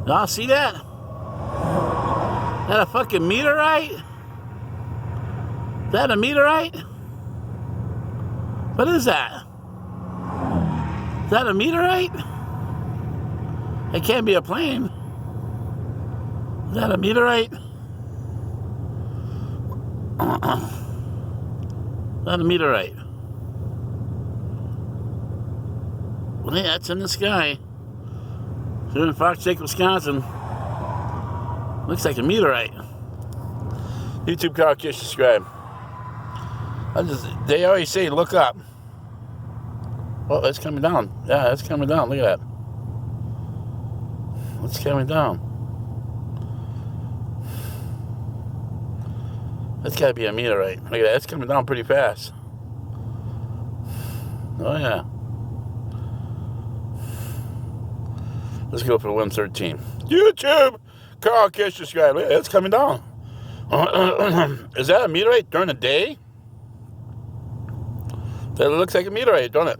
Y'all see that? That a fucking meteorite? Is that a meteorite? What is that? Is that a meteorite? It can't be a plane. Is that a meteorite? Is that a meteorite? Well, yeah, it's in the sky. Here in Fox Lake, Wisconsin. Looks like a meteorite. YouTube, Carl Kish, subscribe. They always say, look up. Oh, it's coming down. Yeah, it's coming down. Look at that. It's coming down. That's got to be a meteorite. Look at that. It's coming down pretty fast. Oh, yeah. Let's go for 113. YouTube, Carl Kish, subscribe. Look at that. It's coming down. Is that a meteorite during the day? That looks like a meteorite, don't it?